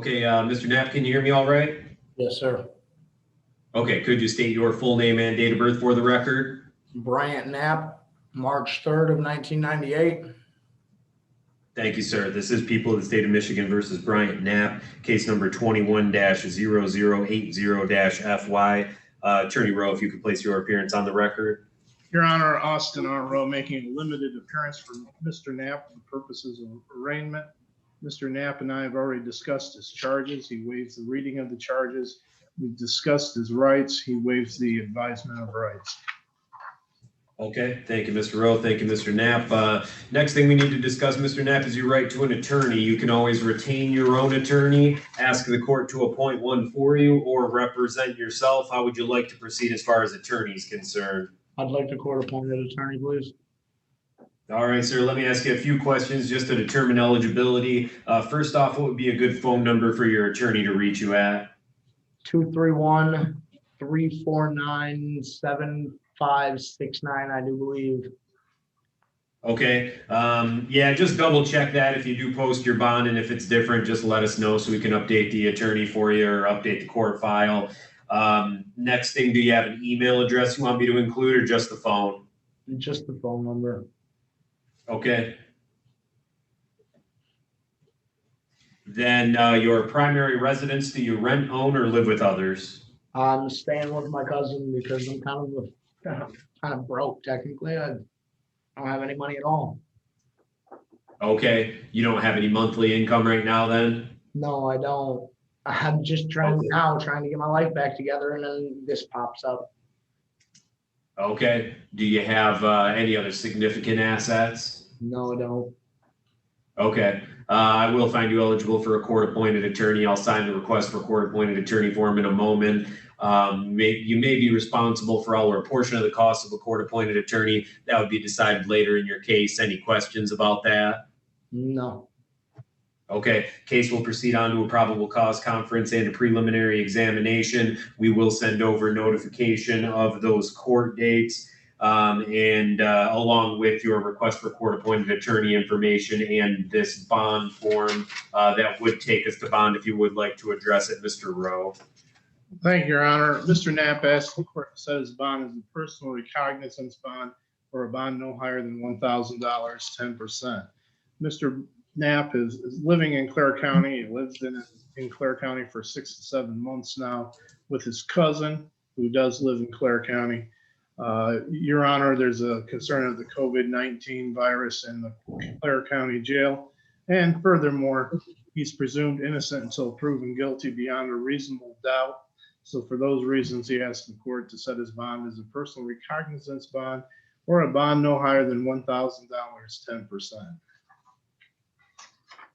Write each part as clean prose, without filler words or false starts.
Okay, Mr. Knapp, can you hear me all right? Yes, sir. Okay, could you state your full name and date of birth for the record? Bryant Knapp, March 3rd of 1998. Thank you, sir. This is People of the State of Michigan versus Bryant Knapp, case number 21-0080-FY. Attorney Rowe, if you could place your appearance on the record. Your Honor, Austin R. Rowe making a limited appearance for Mr. Knapp for purposes of arraignment. Mr. Knapp and I have already discussed his charges. He waives the reading of the charges. We've discussed his rights. He waives the advisement of rights. Okay, thank you, Mr. Rowe. Thank you, Mr. Knapp. Next thing we need to discuss, Mr. Knapp, is your right to an attorney. You can always retain your own attorney, ask the court to appoint one for you, or represent yourself. How would you like to proceed as far as attorney is concerned? I'd like the court-appointed attorney, please. All right, sir, let me ask you a few questions just to determine eligibility. First off, what would be a good phone number for your attorney to reach you at? 231-349-7569, I do believe. Okay, yeah, just double check that if you do post your bond, and if it's different, just let us know so we can update the attorney for you or update the court file. Next thing, do you have an email address you want me to include or just the phone? Just the phone number. Okay. Then your primary residence, do you rent, own, or live with others? I'm staying with my cousin because I'm kind of broke technically. I don't have any money at all. Okay, you don't have any monthly income right now then? No, I don't. I'm just trying to get my life back together, and then this pops up. Okay, do you have any other significant assets? No, I don't. Okay, I will find you eligible for a court-appointed attorney. I'll sign the request for court-appointed attorney form in a moment. You may be responsible for all or a portion of the cost of a court-appointed attorney. That would be decided later in your case. Any questions about that? No. Okay, case will proceed on to a probable cause conference and a preliminary examination. We will send over notification of those court dates and along with your request for court-appointed attorney information and this bond form that would take us to bond if you would like to address it, Mr. Rowe. Thank you, Your Honor. Mr. Knapp asked the court to set his bond as a personal recognizance bond or a bond no higher than $1,000, 10%. Mr. Knapp is living in Clare County. He lives in Clare County for 6 to 7 months now with his cousin who does live in Clare County. Your Honor, there's a concern of the COVID-19 virus in the Clare County jail. And furthermore, he's presumed innocent until proven guilty beyond a reasonable doubt. So for those reasons, he asked the court to set his bond as a personal recognizance bond or a bond no higher than $1,000, 10%.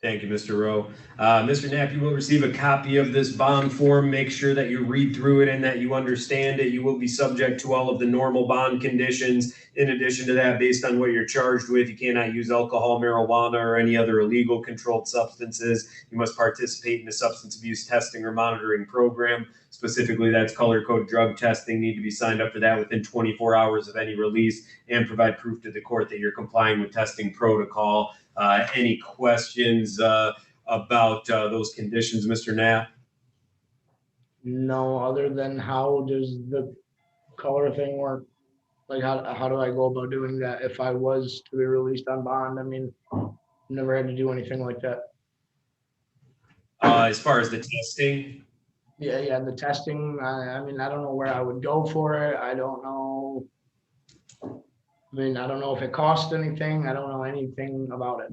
Thank you, Mr. Rowe. Mr. Knapp, you will receive a copy of this bond form. Make sure that you read through it and that you understand it. You will be subject to all of the normal bond conditions. In addition to that, based on what you're charged with, you cannot use alcohol, marijuana, or any other illegal controlled substances. You must participate in a substance abuse testing or monitoring program. Specifically, that's color code drug testing. Need to be signed up for that within 24 hours of any release and provide proof to the court that you're complying with testing protocol. Any questions about those conditions, Mr. Knapp? No, other than how does the color thing work? Like how do I go about doing that if I was to be released on bond? I mean, never had to do anything like that. As far as the testing? Yeah, the testing, I mean, I don't know where I would go for it. I don't know. I mean, I don't know if it costs anything. I don't know anything about it.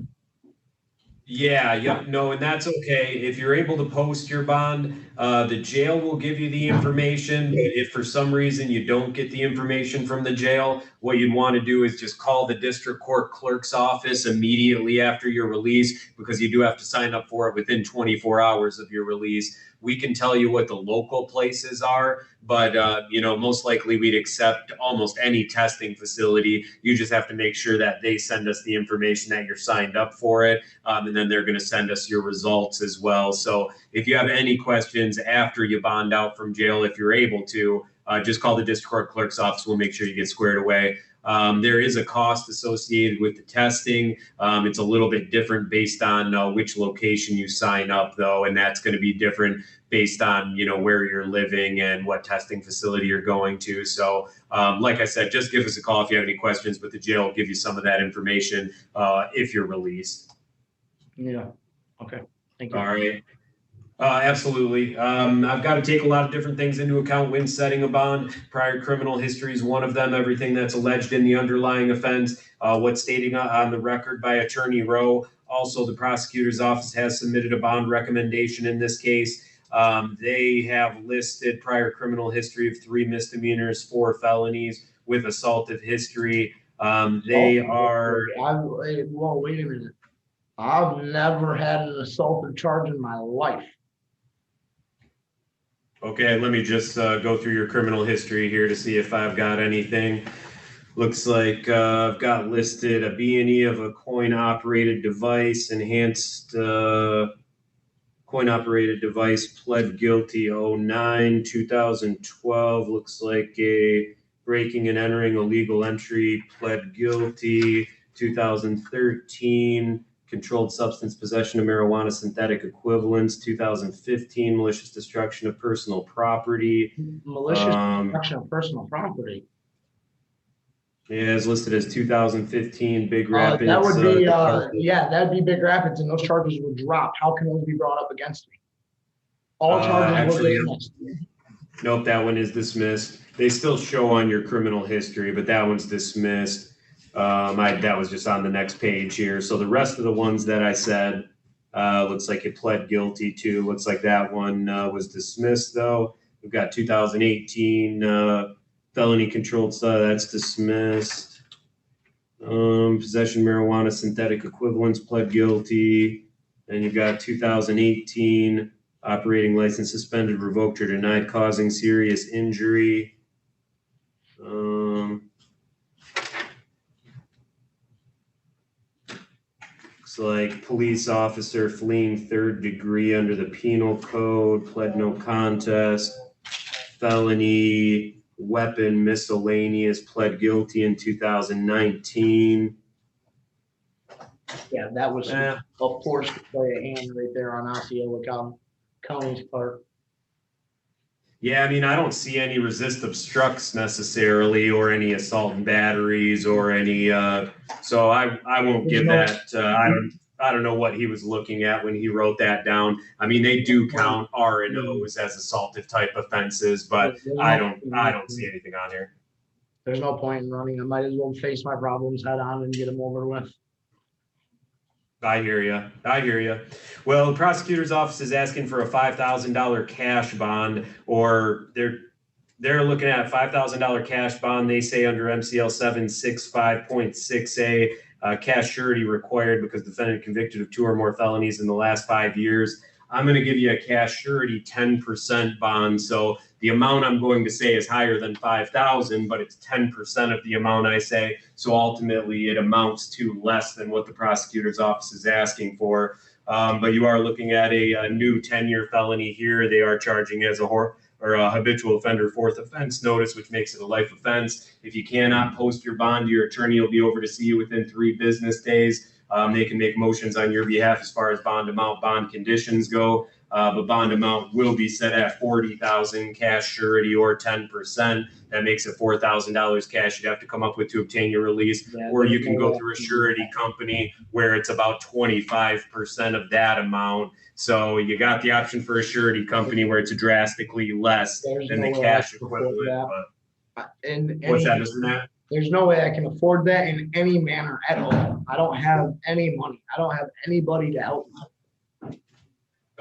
Yeah, no, and that's okay. If you're able to post your bond, the jail will give you the information. But if for some reason you don't get the information from the jail, what you'd want to do is just call the district court clerk's office immediately after your release, because you do have to sign up for it within 24 hours of your release. We can tell you what the local places are, but most likely we'd accept almost any testing facility. You just have to make sure that they send us the information that you're signed up for it, and then they're going to send us your results as well. So if you have any questions after you bond out from jail, if you're able to, just call the district court clerk's office. We'll make sure you get squared away. There is a cost associated with the testing. It's a little bit different based on which location you sign up, though, and that's going to be different based on where you're living and what testing facility you're going to. So, like I said, just give us a call if you have any questions. But the jail will give you some of that information if you're released. Yeah. Okay. Thank you. All right. Absolutely. I've got to take a lot of different things into account when setting a bond. Prior criminal history is one of them. Everything that's alleged in the underlying offense, what's stated on the record by Attorney Rowe. Also, the prosecutor's office has submitted a bond recommendation in this case. They have listed prior criminal history of 3 misdemeanors, 4 felonies with assaultive history. They are. Well, wait a minute. I've never had an assaultive charge in my life. Okay, let me just go through your criminal history here to see if I've got anything. Looks like I've got listed a B&E of a coin-operated device, enhanced coin-operated device, pled guilty 09, 2012. Looks like a breaking and entering illegal entry, pled guilty 2013. Controlled substance possession of marijuana synthetic equivalents, 2015, malicious destruction of personal property. Malicious destruction of personal property. Yeah, it's listed as 2015 Big Rapids. That would be, that'd be Big Rapids, and those charges would drop. How can those be brought up against me? All charges were dismissed. Nope, that one is dismissed. They still show on your criminal history, but that one's dismissed. That was just on the next page here. So the rest of the ones that I said, looks like it pled guilty to. Looks like that one was dismissed, though. We've got 2018 felony controlled that's dismissed. Possession marijuana synthetic equivalents, pled guilty. And you've got 2018 operating license suspended, revoked, or denied causing serious injury. Looks like police officer fleeing 3rd degree under the penal code, pled no contest. Felony weapon miscellaneous, pled guilty in 2019. Yeah, that was a force to play a hand right there on Osceola County's part. Yeah, I mean, I don't see any resist obstructs necessarily, or any assault and batteries, or any. So I won't give that. I don't know what he was looking at when he wrote that down. I mean, they do count R and O's as assaultive type offenses, but I don't see anything on here. There's no point in running. I might as well face my problems head on and get them over with. I hear you. Well, the prosecutor's office is asking for a $5,000 cash bond, or they're looking at a $5,000 cash bond. They say under MCL 765.6A, cash surety required because defendant convicted of 2 or more felonies in the last 5 years. I'm going to give you a cash surety 10% bond. So the amount I'm going to say is higher than 5,000, but it's 10% of the amount I say. So ultimately it amounts to less than what the prosecutor's office is asking for. But you are looking at a new 10-year felony here. They are charging as a habitual offender 4th offense notice, which makes it a life offense. If you cannot post your bond, your attorney will be over to see you within 3 business days. They can make motions on your behalf as far as bond amount, bond conditions go. But bond amount will be set at $40,000 cash surety, or 10%. That makes it $4,000 cash you'd have to come up with to obtain your release. Or you can go through a surety company where it's about 25% of that amount. So you got the option for a surety company where it's drastically less than the cash equivalent. What's that, Mr. Nat? There's no way I can afford that in any manner at all. I don't have any money. I don't have anybody to help me.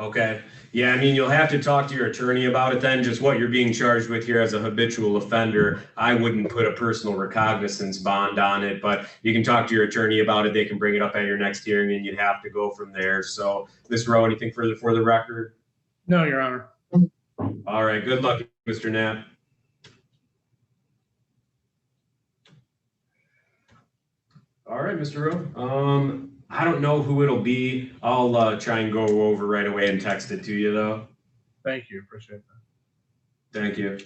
Okay. Yeah, I mean, you'll have to talk to your attorney about it then, just what you're being charged with here as a habitual offender. I wouldn't put a personal recognizance bond on it, but you can talk to your attorney about it. They can bring it up at your next hearing, and you'd have to go from there. So, Mr. Rowe, anything further for the record? No, Your Honor. All right. Good luck, Mr. Knapp. All right, Mr. Rowe. I don't know who it'll be. I'll try and go over right away and text it to you, though. Thank you. Appreciate that. Thank you.